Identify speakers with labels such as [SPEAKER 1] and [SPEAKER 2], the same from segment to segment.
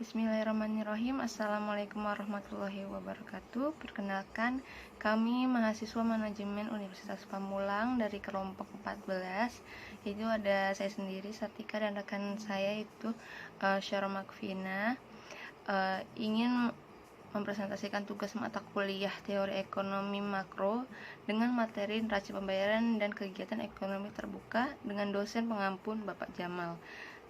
[SPEAKER 1] Bismillahirrahmanirrahim. Assalamualaikum warahmatullahi wabarakatuh. Perkenalkan, kami mahasiswa manajemen Universitas Pamulang dari kelompok 14. Itu ada saya sendiri, Sartika, dan rekan saya itu Syara Makfina. Ingin mempresentasikan tugas mata kuliah teori ekonomi makro dengan materi neraca pembayaran dan kegiatan ekonomi terbuka dengan dosen pengampun Bapak Jamal.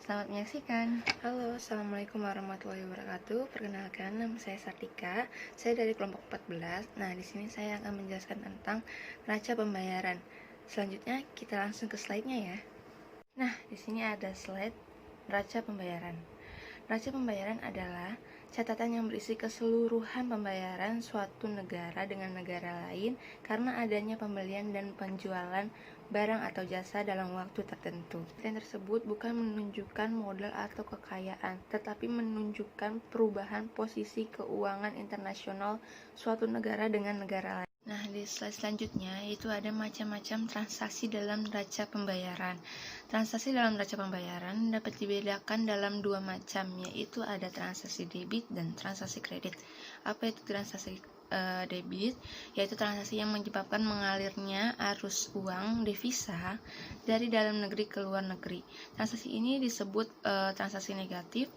[SPEAKER 1] Selamat menyaksikan.
[SPEAKER 2] Halo, Assalamualaikum warahmatullahi wabarakatuh. Perkenalkan, nama saya Sartika. Saya dari kelompok 14. Nah, di sini saya akan menjelaskan tentang neraca pembayaran. Selanjutnya, kita langsung ke slide-nya ya. Nah, di sini ada slide neraca pembayaran. Neraca pembayaran adalah catatan yang berisi keseluruhan pembayaran suatu negara dengan negara lain karena adanya pembelian dan penjualan barang atau jasa dalam waktu tertentu. Yang tersebut bukan menunjukkan modal atau kekayaan, tetapi menunjukkan perubahan posisi keuangan internasional suatu negara dengan negara lain. Nah, di slide selanjutnya itu ada macam-macam transaksi dalam neraca pembayaran. Transaksi dalam neraca pembayaran dapat dibedakan dalam dua macam, yaitu ada transaksi debit dan transaksi kredit. Apa itu transaksi debit? Yaitu transaksi yang menyebabkan mengalirnya arus uang devisa dari dalam negeri ke luar negeri. Transaksi ini disebut transaksi negatif,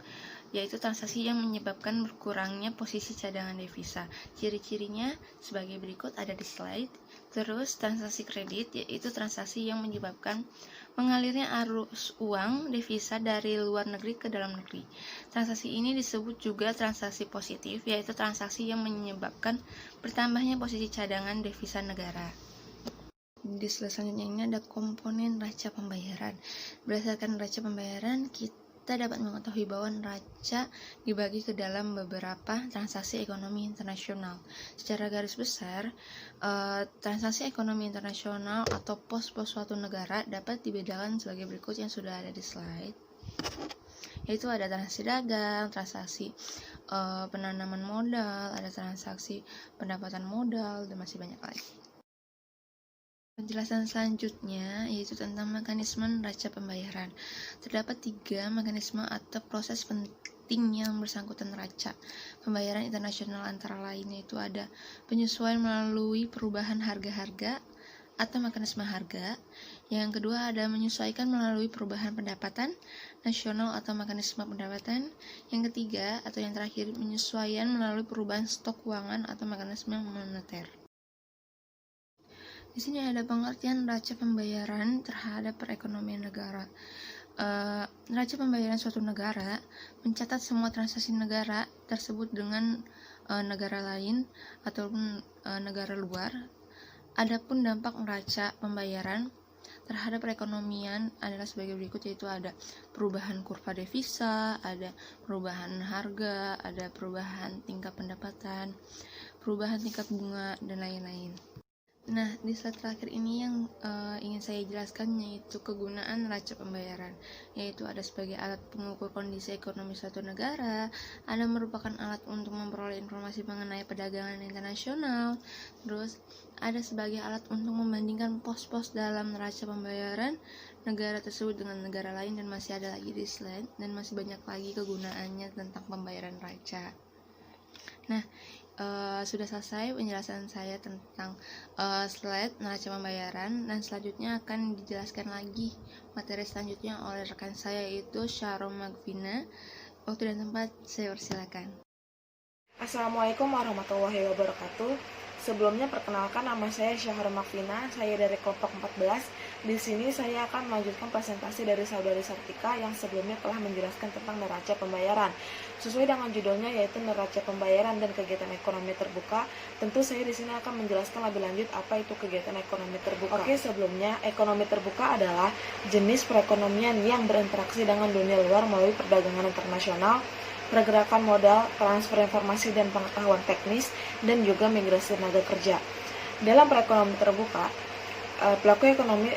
[SPEAKER 2] yaitu transaksi yang menyebabkan berkurangnya posisi cadangan devisa. Ciri-cirinya sebagai berikut ada di slide. Terus transaksi kredit, yaitu transaksi yang menyebabkan mengalirnya arus uang devisa dari luar negeri ke dalam negeri. Transaksi ini disebut juga transaksi positif, yaitu transaksi yang menyebabkan bertambahnya posisi cadangan devisa negara. Di slide selanjutnya ini ada komponen neraca pembayaran. Berdasarkan neraca pembayaran, kita dapat mengetahui bahwa neraca dibagi ke dalam beberapa transaksi ekonomi internasional. Secara garis besar, transaksi ekonomi internasional atau pos-pos suatu negara dapat dibedakan sebagai berikut yang sudah ada di slide. Yaitu ada transaksi dagang, transaksi penanaman modal, ada transaksi pendapatan modal, dan masih banyak lagi. Penjelasan selanjutnya yaitu tentang mekanisme neraca pembayaran. Terdapat 3 mekanisme atau proses penting yang bersangkutan neraca pembayaran internasional, antara lain yaitu ada penyesuaian melalui perubahan harga-harga atau mekanisme harga. Yang kedua ada menyesuaikan melalui perubahan pendapatan nasional atau mekanisme pendapatan. Yang ketiga atau yang terakhir penyesuaian melalui perubahan stok keuangan atau mekanisme moneter. Di sini ada pengertian neraca pembayaran terhadap perekonomian negara. Neraca pembayaran suatu negara mencatat semua transaksi negara tersebut dengan negara lain ataupun negara luar. Adapun dampak neraca pembayaran terhadap perekonomian adalah sebagai berikut, yaitu ada perubahan kurva devisa, ada perubahan harga, ada perubahan tingkat pendapatan, perubahan tingkat bunga, dan lain-lain. Nah, di slide terakhir ini yang ingin saya jelaskan yaitu kegunaan neraca pembayaran, yaitu ada sebagai alat pengukur kondisi ekonomi suatu negara, ada merupakan alat untuk memperoleh informasi mengenai perdagangan internasional, terus ada sebagai alat untuk membandingkan pos-pos dalam neraca pembayaran negara tersebut dengan negara lain, dan masih ada lagi di slide, dan masih banyak lagi kegunaannya tentang pembayaran neraca. Nah, sudah selesai penjelasan saya tentang slide neraca pembayaran, dan selanjutnya akan dijelaskan lagi materi selanjutnya oleh rekan saya yaitu Syara Makfina. Waktu dan tempat saya persilakan.
[SPEAKER 3] Assalamualaikum warahmatullahi wabarakatuh. Sebelumnya perkenalkan, nama saya Syahra Makfina, saya dari kelompok 14. Di sini saya akan melanjutkan presentasi dari saudari Sartika yang sebelumnya telah menjelaskan tentang neraca pembayaran. Sesuai dengan judulnya yaitu neraca pembayaran dan kegiatan ekonomi terbuka, tentu saya di sini akan menjelaskan lebih lanjut apa itu kegiatan ekonomi terbuka. Oke, sebelumnya ekonomi terbuka adalah jenis perekonomian yang berinteraksi dengan dunia luar melalui perdagangan internasional, pergerakan modal, transfer informasi dan pengetahuan teknis, dan juga migrasi tenaga kerja. Dalam perekonomian terbuka, pelaku ekonomi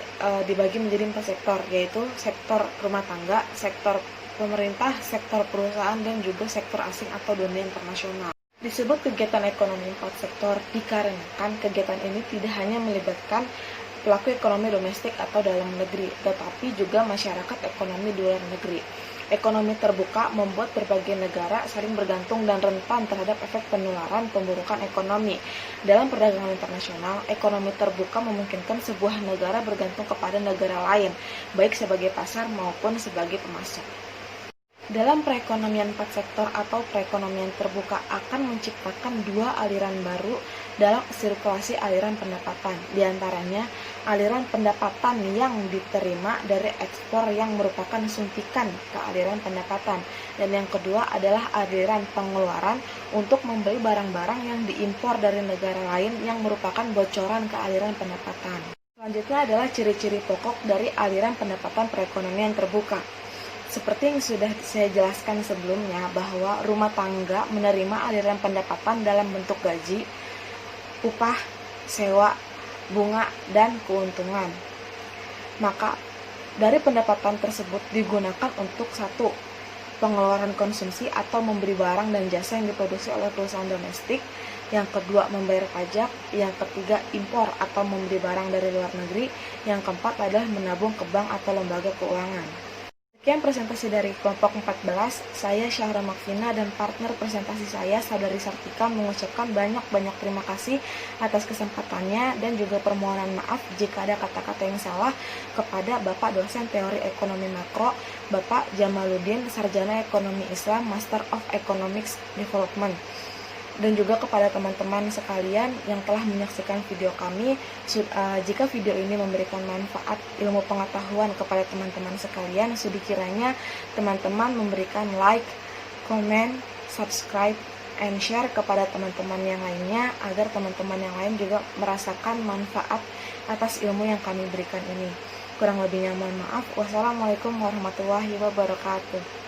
[SPEAKER 3] dibagi menjadi 4 sektor, yaitu sektor rumah tangga, sektor pemerintah, sektor perusahaan, dan juga sektor asing atau dunia internasional. Disebut kegiatan ekonomi 4 sektor dikarenakan kegiatan ini tidak hanya melibatkan pelaku ekonomi domestik atau dalam negeri, tetapi juga masyarakat ekonomi di luar negeri. Ekonomi terbuka membuat berbagai negara saling bergantung dan rentan terhadap efek penularan pemburukan ekonomi. Dalam perdagangan internasional, ekonomi terbuka memungkinkan sebuah negara bergantung kepada negara lain, baik sebagai pasar maupun sebagai pemasok. Dalam perekonomian 4 sektor atau perekonomian terbuka akan menciptakan dua aliran baru dalam sirkulasi aliran pendapatan. Di antaranya, aliran pendapatan yang diterima dari ekspor yang merupakan suntikan ke aliran pendapatan. Dan yang kedua adalah aliran pengeluaran untuk membeli barang-barang yang diimpor dari negara lain yang merupakan bocoran ke aliran pendapatan. Selanjutnya adalah ciri-ciri pokok dari aliran pendapatan perekonomian terbuka. Seperti yang sudah saya jelaskan sebelumnya, bahwa rumah tangga menerima aliran pendapatan dalam bentuk gaji, upah, sewa, bunga, dan keuntungan. Maka, dari pendapatan tersebut digunakan untuk satu, pengeluaran konsumsi atau membeli barang dan jasa yang diproduksi oleh perusahaan domestik. Yang kedua, membayar pajak. Yang ketiga, impor atau membeli barang dari luar negeri. Yang keempat adalah menabung ke bank atau lembaga keuangan. Sekian presentasi dari kelompok 14, saya Syahra Makfina dan partner presentasi saya, Saudari Sartika, mengucapkan banyak-banyak terima kasih atas kesempatannya dan juga permohonan maaf jika ada kata-kata yang salah kepada Bapak dosen teori ekonomi makro, Bapak Jamaluddin, Sarjana Ekonomi Islam, Master of Economics Development. Dan juga kepada teman-teman sekalian yang telah menyaksikan video kami. Jika video ini memberikan manfaat ilmu pengetahuan kepada teman-teman sekalian, sudi kiranya teman-teman memberikan like, comment, subscribe, and share kepada teman-teman yang lainnya, agar teman-teman yang lain juga merasakan manfaat atas ilmu yang kami berikan ini. Kurang lebihnya mohon maaf. Wassalamualaikum warahmatullahi wabarakatuh.